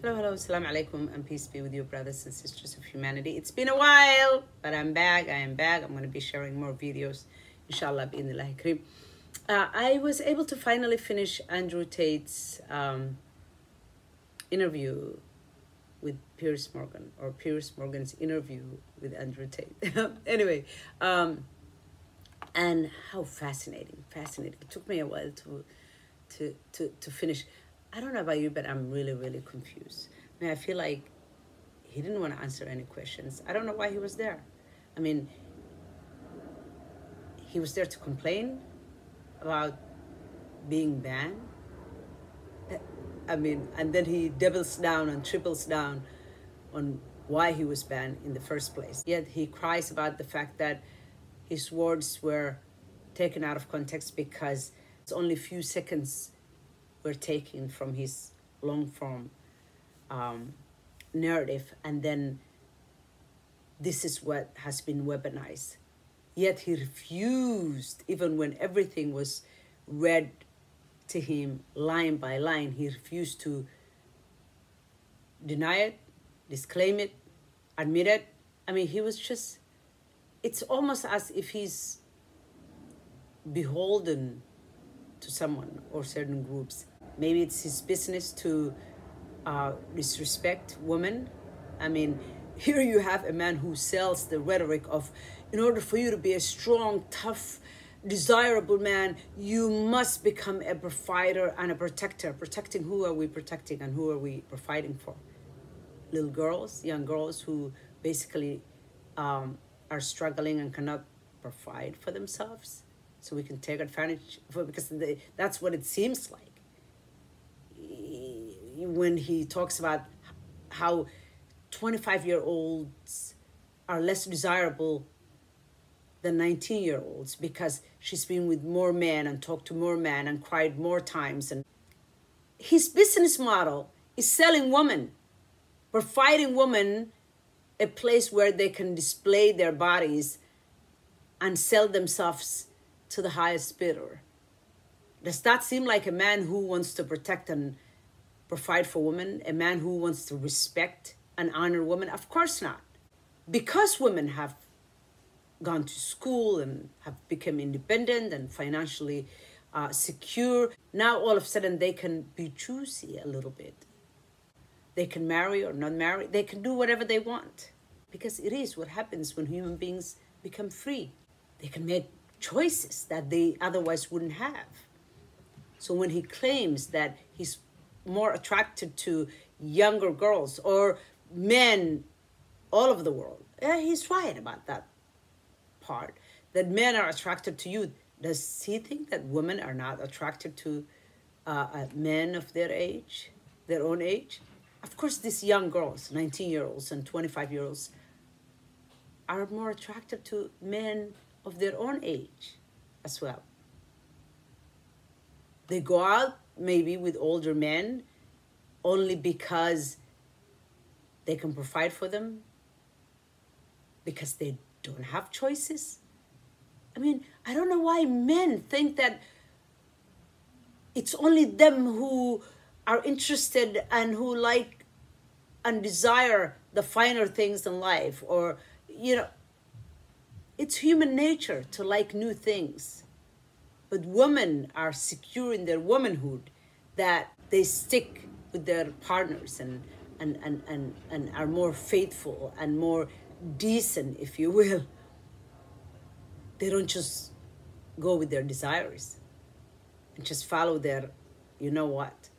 Hello, hello, assalamu alaikum, and peace be with you, brothers and sisters of humanity. It's been a while, but I'm back. I'm going to be sharing more videos, inshallah, bi'idhnillahi kareem. I was able to finally finish Andrew Tate's interview with Piers Morgan, or Piers Morgan's interview with Andrew Tate. Anyway, and how fascinating. It took me a while to finish. I don't know about you, but I'm really confused. I mean, I feel like he didn't want to answer any questions. I don't know why he was there. I mean, he was there to complain about being banned. I mean, and then he doubles down and triples down on why he was banned in the first place. Yet he cries about the fact that his words were taken out of context because it's only a few seconds were taken from his long-form narrative, and then this is what has been weaponized. Yet he refused, even when everything was read to him line by line, he refused to deny it, disclaim it, admit it. I mean, he was just, it's almost as if he's beholden to someone or certain groups. Maybe it's his business to disrespect women. I mean, here you have a man who sells the rhetoric of, in order for you to be a strong, tough, desirable man, you must become a provider and a protector. Protecting who are we protecting and who are we providing for? Little girls, young girls who basically are struggling and cannot provide for themselves. So we can take advantage of it because that's what it seems like. When he talks about how 25-year-olds are less desirable than 19-year-olds because she's been with more men and talked to more men and cried more times. And his business model is selling women, providing women a place where they can display their bodies and sell themselves to the highest bidder. Does that seem like a man who wants to protect and provide for women? A man who wants to respect and honor women? Of course not. Because women have gone to school and have become independent and financially secure, now all of a sudden they can be choosy a little bit. They can marry or not marry. They can do whatever they want. Because it is what happens when human beings become free. They can make choices that they otherwise wouldn't have. So when he claims that he's more attracted to younger girls or men all over the world, he's right about that part, that men are attracted to youth. Does he think that women are not attracted to men of their age, their own age? Of course, these young girls, 19-year-olds and 25-year-olds, are more attracted to men of their own age as well. They go out maybe with older men only because they can provide for them, because they don't have choices. I mean, I don't know why men think that it's only them who are interested and who like and desire the finer things in life, or, you know, it's human nature to like new things. But women are secure in their womanhood, that they stick with their partners and are more faithful and more decent, if you will. They don't just go with their desires and just follow their you know what.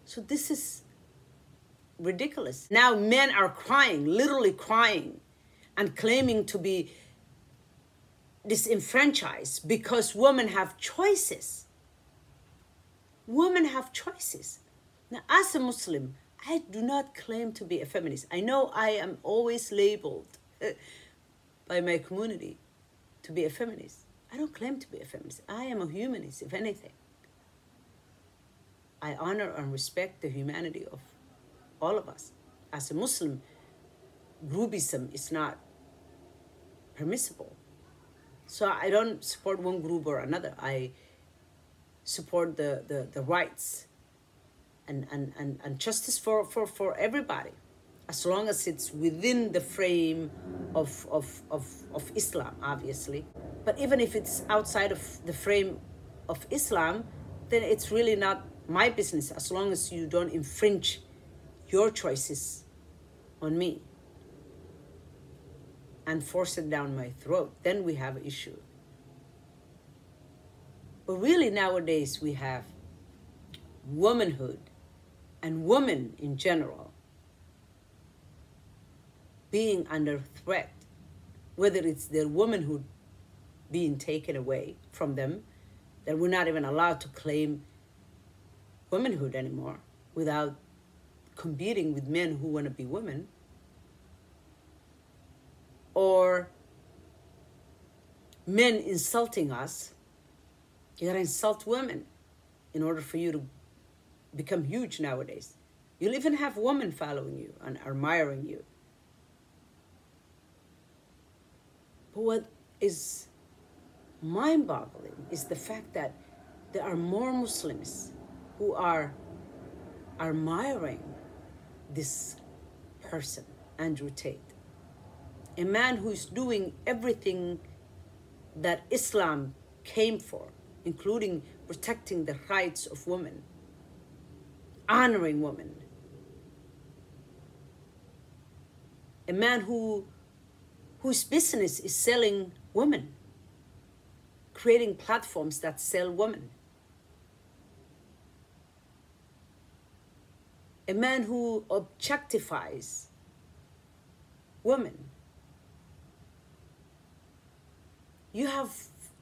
So this is ridiculous. Now men are crying, literally crying, and claiming to be disenfranchised because women have choices. Women have choices. Now, as a Muslim, I do not claim to be a feminist. I know I am always labeled by my community to be a feminist. I don't claim to be a feminist. I am a humanist, if anything. I honor and respect the humanity of all of us. As a Muslim, groupism is not permissible. So I don't support one group or another. I support the rights and justice for everybody, as long as it's within the frame of Islam, obviously. But even if it's outside of the frame of Islam, then it's really not my business, as long as you don't infringe your choices on me and force it down my throat. Then we have an issue. But really nowadays we have womanhood and women in general being under threat, whether it's their womanhood being taken away from them, that we're not even allowed to claim womanhood anymore without competing with men who want to be women, or men insulting us. You gotta insult women in order for you to become huge nowadays. You'll even have women following you and admiring you. But what is mind-boggling is the fact that there are more Muslims who are admiring this person, Andrew Tate, a man who is doing everything that Islam came for, including protecting the rights of women, honoring women, a man whose business is selling women, creating platforms that sell women, a man who objectifies women. You have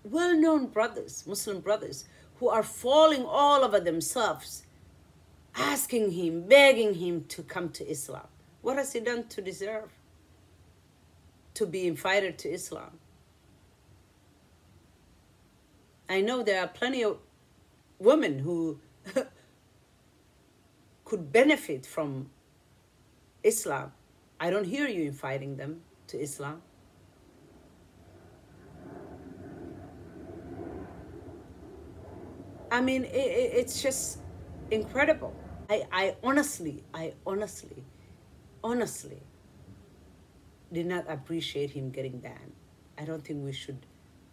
well-known brothers, Muslim brothers, who are falling all over themselves, asking him, begging him to come to Islam. What has he done to deserve to be invited to Islam? I know there are plenty of women who could benefit from Islam. I don't hear you inviting them to Islam. I mean, it's just incredible. I honestly did not appreciate him getting banned. I don't think we should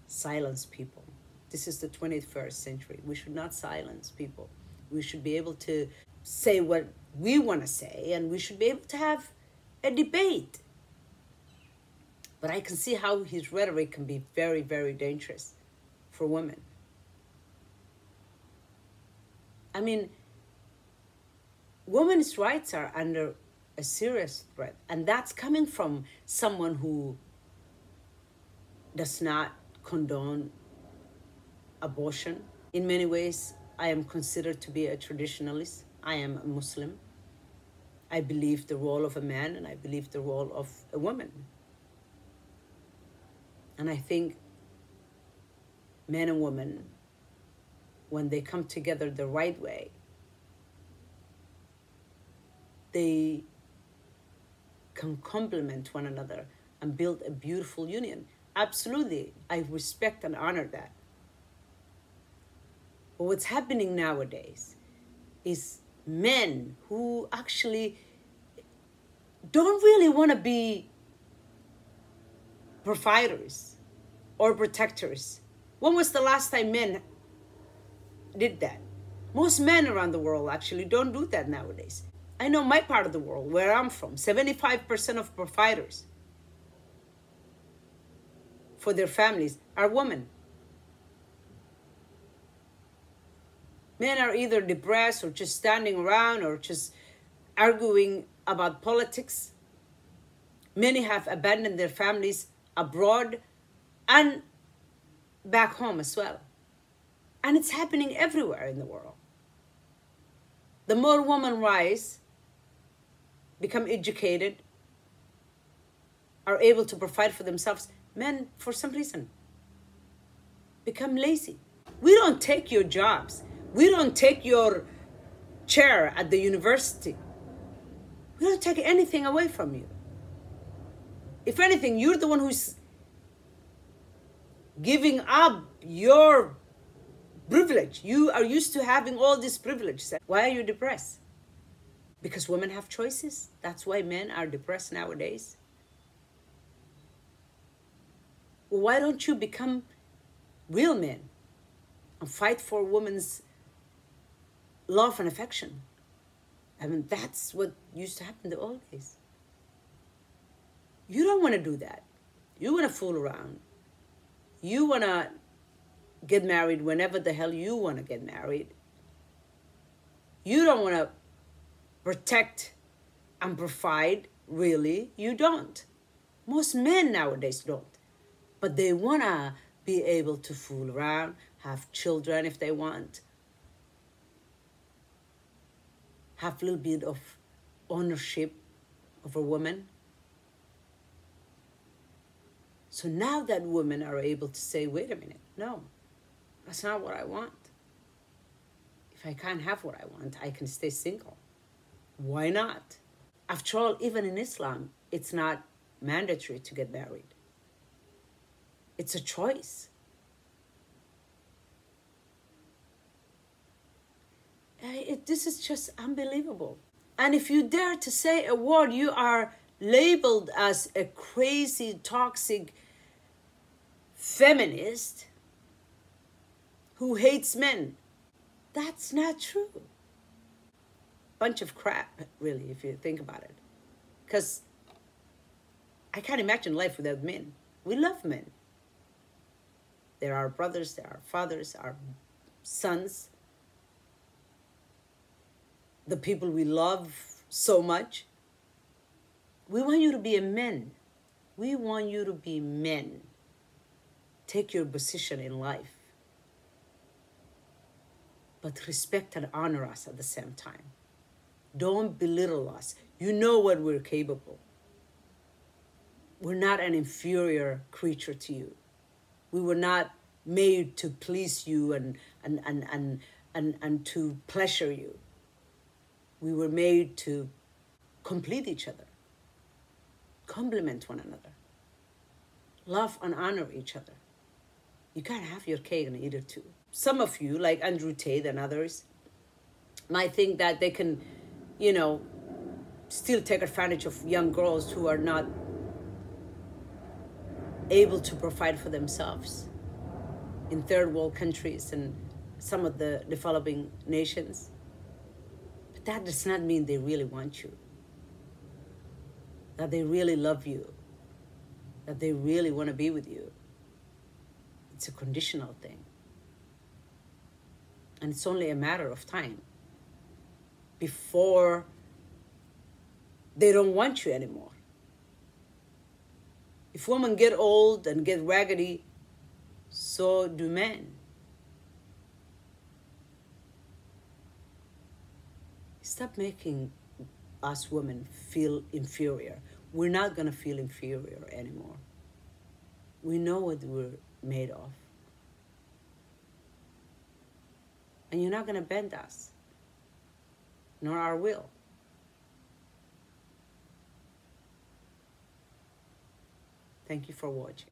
silence people. This is the 21st century. We should not silence people. We should be able to say what we want to say, and we should be able to have a debate. But I can see how his rhetoric can be very, very dangerous for women. I mean, women's rights are under a serious threat, and that's coming from someone who does not condone abortion. In many ways, I am considered to be a traditionalist. I am a Muslim. I believe the role of a man, and I believe the role of a woman. And I think men and women, when they come together the right way, they can complement one another and build a beautiful union. Absolutely, I respect and honor that. But what's happening nowadays is men who actually don't really want to be providers or protectors. When was the last time men did that? Most men around the world actually don't do that nowadays. I know my part of the world, where I'm from, 75% of providers for their families are women. Men are either depressed or just standing around or just arguing about politics. Many have abandoned their families abroad and back home as well. And it's happening everywhere in the world. The more women rise, become educated, are able to provide for themselves, men, for some reason, become lazy. We don't take your jobs. We don't take your chair at the university. We don't take anything away from you. If anything, you're the one who's giving up your privilege. You are used to having all this privilege. Why are you depressed? Because women have choices. That's why men are depressed nowadays. Well, why don't you become real men and fight for women's love and affection? I mean, that's what used to happen in the old days. You don't want to do that. You want to fool around. You want to get married whenever the hell you want to get married. You don't want to protect and provide, really. You don't. Most men nowadays don't. But they want to be able to fool around, have children if they want, have a little bit of ownership of a woman. So now that women are able to say, wait a minute, no, that's not what I want. If I can't have what I want, I can stay single. Why not? After all, even in Islam, it's not mandatory to get married. It's a choice. This is just unbelievable. And if you dare to say a word, you are labeled as a crazy, toxic feminist who hates men. That's not true. Bunch of crap, really, if you think about it. Because I can't imagine life without men. We love men. They're our brothers, they're our fathers, our sons. The people we love so much. We want you to be a man. We want you to be men. Take your position in life. But respect and honor us at the same time. Don't belittle us. You know what we're capable. We're not an inferior creature to you. We were not made to please you and to pleasure you. We were made to complete each other, complement one another, love and honor each other. You can't have your cake and eat it too. Some of you, like Andrew Tate and others, might think that they can, still take advantage of young girls who are not able to provide for themselves in third world countries and some of the developing nations. But that does not mean they really want you, that they really love you, that they really want to be with you. It's a conditional thing. And it's only a matter of time before they don't want you anymore. If women get old and get raggedy, so do men. Stop making us women feel inferior. We're not going to feel inferior anymore. We know what we're made of. And you're not going to bend us, nor our will. Thank you for watching.